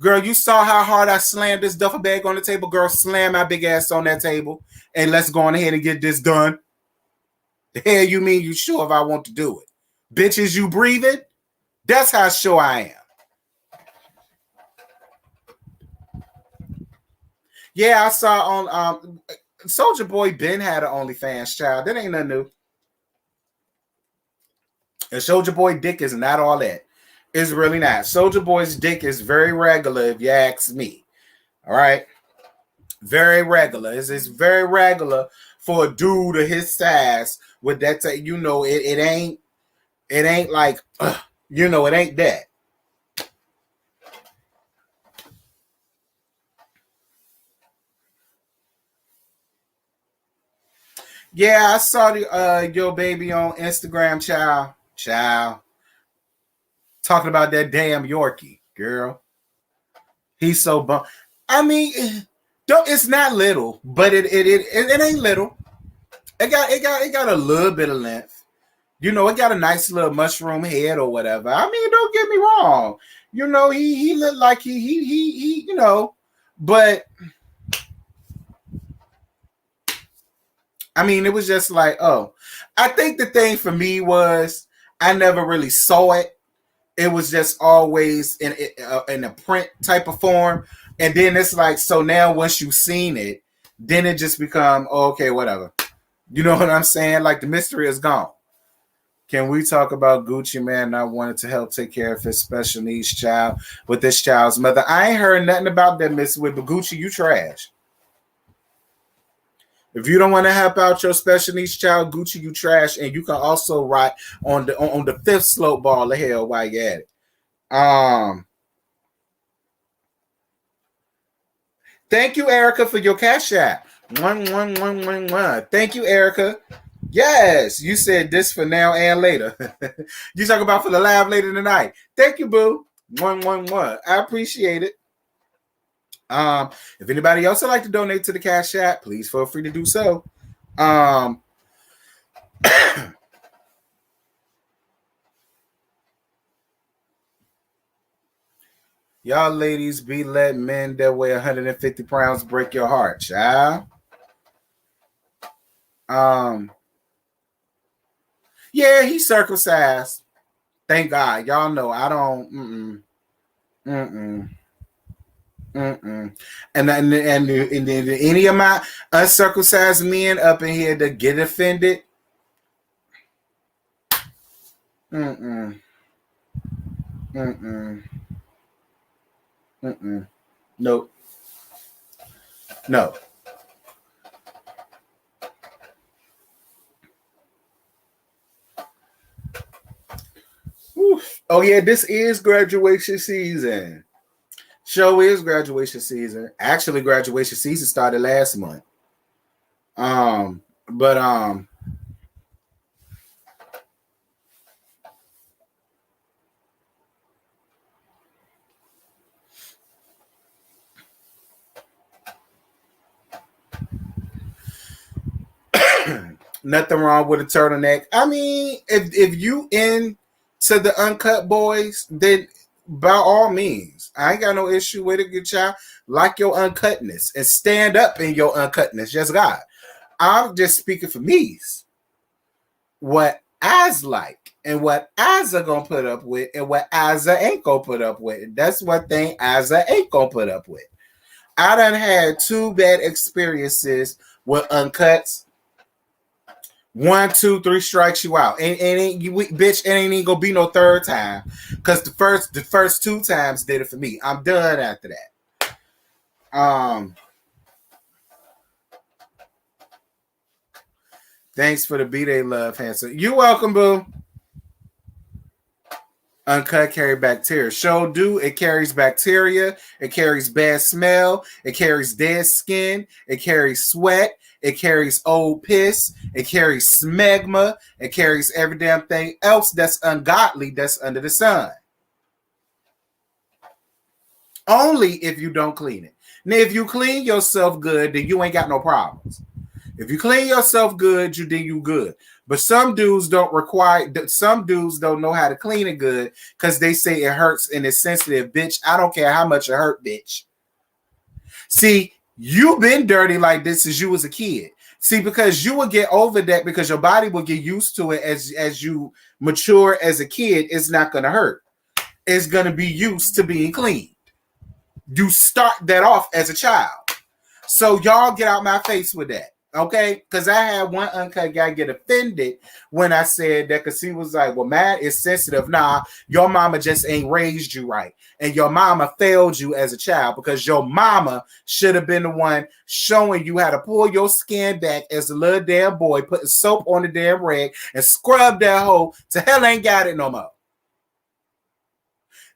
Girl, you saw how hard I slammed this duffel bag on the table. Girl, slam my big ass on that table. And let's go on ahead and get this done. The hell you mean you sure if I want to do it? Bitches, you breathing? That's how sure I am. Yeah, I saw on Soulja Boy Ben had an OnlyFans child. That ain't nothing new. And Soulja Boy dick is not all that. It's really not. Soulja Boy's dick is very regular, if you ask me. All right, very regular. It's very regular for a dude of his size with that. You know, it ain't like you know, it ain't that. Yeah, I saw the your baby on Instagram, child, talking about that damn Yorkie, girl. He's so bum. I mean, don't. It's not little, but it ain't little. It got a little bit of length. You know, it got a nice little mushroom head or whatever. I mean, don't get me wrong. You know, he looked like he you know, but I mean, it was just like, oh, I think the thing for me was I never really saw it. It was just always in a print type of form, and then it's like, so now once you've seen it, then it just become okay, whatever. You know what I'm saying? Like the mystery is gone. Can we talk about Gucci Man not wanting to help take care of his special needs child with this child's mother? I ain't heard nothing about that, Miss Wood, but Gucci, you trash. If you don't want to help out your special needs child, Gucci, you trash, and you can also write on the fifth slope ball of hell while you're at it. Thank you, Erica, for your cash app. One. Thank you, Erica. Yes, you said this for now and later. You talk about for the live later tonight. Thank you, boo. One. I appreciate it. If anybody else would like to donate to the cash app, please feel free to do so. Y'all ladies be letting men that weigh 150 pounds break your heart, child. Yeah, he's circumcised. Thank God. Y'all know I don't. And any of my uncircumcised men up in here that get offended. Nope. No. Oof. Oh yeah, this is graduation season. Show is graduation season. Actually, graduation season started last month. But nothing wrong with a turtleneck. I mean, if you into the uncut boys, then by all means, I ain't got no issue with it. Good child, like your uncutness and stand up in your uncutness. Just God, I'm just speaking for me. What I's like and what I's are gonna put up with and what I's ain't gonna put up with. That's one thing I's ain't gonna put up with. I done had 2 bad experiences with uncuts. 1, 2, 3 strikes you out, and ain't you bitch. It ain't even gonna be no third time because the first 2 times did it for me. I'm done after that. Thanks for the B-Day love, Hanson. You welcome, boo. Uncut carry bacteria. Show do. It carries bacteria. It carries bad smell. It carries dead skin. It carries sweat. It carries old piss. It carries smegma. It carries every damn thing else that's ungodly that's under the sun. Only if you don't clean it. Now, if you clean yourself good, then you ain't got no problems. If you clean yourself good, then you good. But some dudes don't know how to clean it good because they say it hurts and it's sensitive. Bitch, I don't care how much it hurt, bitch. See, you've been dirty like this since you was a kid. See, because you will get over that because your body will get used to it as you mature as a kid. It's not going to hurt. It's going to be used to being clean. You start that off as a child. So y'all get out my face with that. Okay, because I had one uncut guy get offended when I said that because he was like, well, man, it's sensitive. Nah, your mama just ain't raised you right. And your mama failed you as a child because your mama should have been the one showing you how to pull your skin back as a little damn boy, putting soap on the damn rag and scrub that hole to hell ain't got it no more.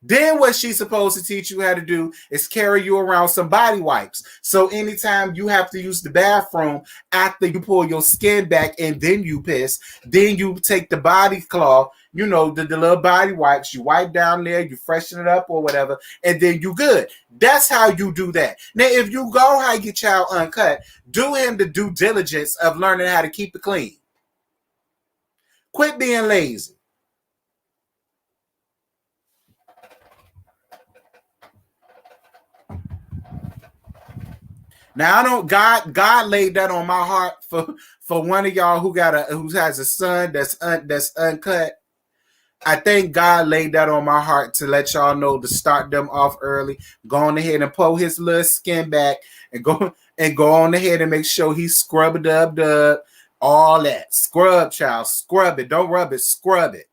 Then what she's supposed to teach you how to do is carry you around some body wipes. So anytime you have to use the bathroom after you pull your skin back and then you piss, then you take the body cloth, the little body wipes, you wipe down there, you freshen it up or whatever, and then you good. That's how you do that. Now, if you go have your child uncut, do him the due diligence of learning how to keep it clean. Quit being lazy. Now I don't. God laid that on my heart for one of y'all who has a son that's uncut. I think God laid that on my heart to let y'all know to start them off early. Go on ahead and pull his little skin back and go on ahead and make sure he scrub it up, all that. Scrub, child, scrub it. Don't rub it, scrub it.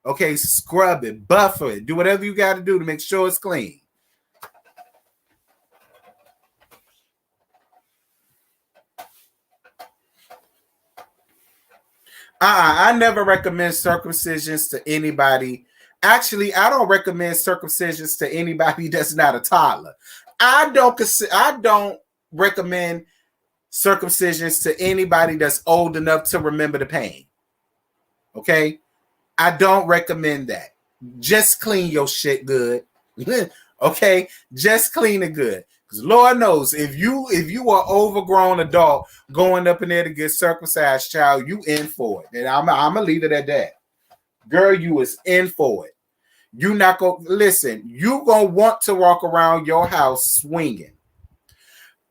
Okay, scrub it, buffer it. Do whatever you got to do to make sure it's clean. I never recommend circumcisions to anybody. Actually, I don't recommend circumcisions to anybody that's not a toddler. I don't recommend circumcisions to anybody that's old enough to remember the pain. Okay? I don't recommend that. Just clean your shit good. Okay? Just clean it good. Lord knows, if you are overgrown adult going up in there to get circumcised, child, you in for it. And I'm gonna leave it at that. Girl, you is in for it. You not gonna listen. You gonna want to walk around your house swinging,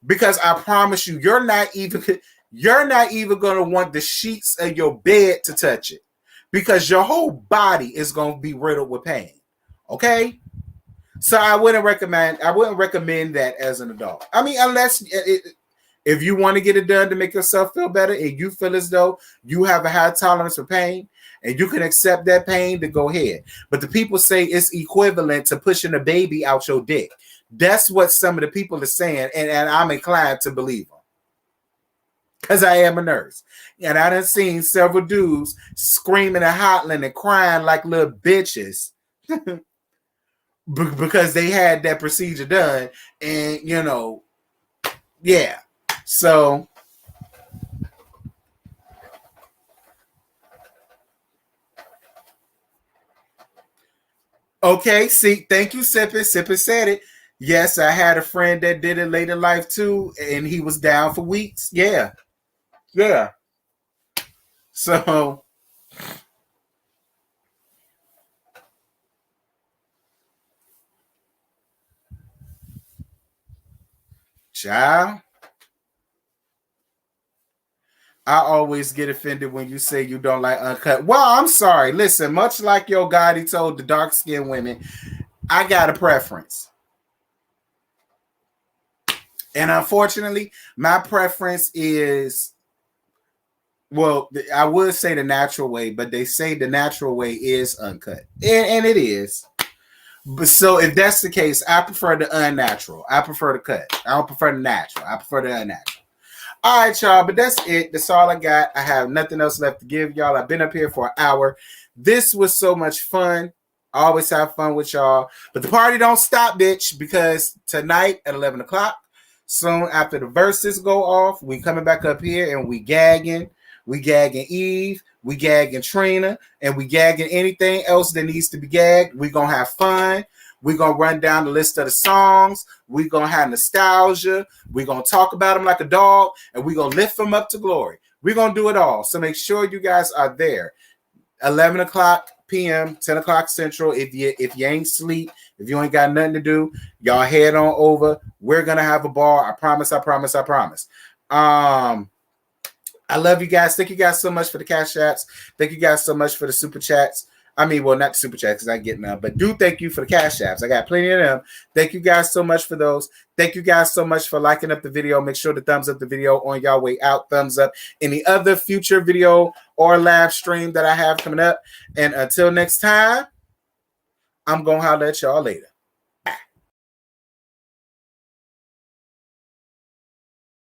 because I promise you, you're not even gonna want the sheets of your bed to touch it, because your whole body is gonna be riddled with pain. Okay. So I wouldn't recommend that as an adult. I mean, unless if you want to get it done to make yourself feel better and you feel as though you have a high tolerance for pain and you can accept that pain, to go ahead. But the people say it's equivalent to pushing a baby out your dick. That's what some of the people are saying, and I'm inclined to believe them, because I am a nurse. And I done seen several dudes screaming and hollering and crying like little bitches because they had that procedure done, and yeah. So okay, see, thank you, Sippin. Sippin said it. Yes, I had a friend that did it late in life too, and he was down for weeks. Yeah. So child, I always get offended when you say you don't like uncut. Well, I'm sorry. Listen, much like your guy, he told the dark-skinned women, I got a preference. And unfortunately, my preference is, well, I would say the natural way, but they say the natural way is uncut. And it is. But so if that's the case, I prefer the unnatural. I prefer the cut. I don't prefer the natural. I prefer the unnatural. All right, y'all, but that's it. That's all I got. I have nothing else left to give y'all. I've been up here for an hour. This was so much fun. I always have fun with y'all. But the party don't stop, bitch, because tonight at 11 o'clock, soon after the verses go off, we coming back up here and we gagging. We gagging Eve. We gagging Trina. And we gagging anything else that needs to be gagged. We going to have fun. We're going to run down the list of the songs. We're going to have nostalgia. We're going to talk about them like a dog, and we're going to lift them up to glory. We're going to do it all. So make sure you guys are there. 11 o'clock p.m., 10 o'clock Central. If you ain't sleep, if you ain't got nothing to do, y'all head on over. We're going to have a ball. I promise. I love you guys. Thank you guys so much for the cash apps. Thank you guys so much for the super chats. I mean, well, not the super chats because I get none, but do thank you for the cash apps. I got plenty of them. Thank you guys so much for those. Thank you guys so much for liking up the video. Make sure to thumbs up the video on y'all way out. Thumbs up any other future video or live stream that I have coming up. And until next time, I'm going to holler at y'all later.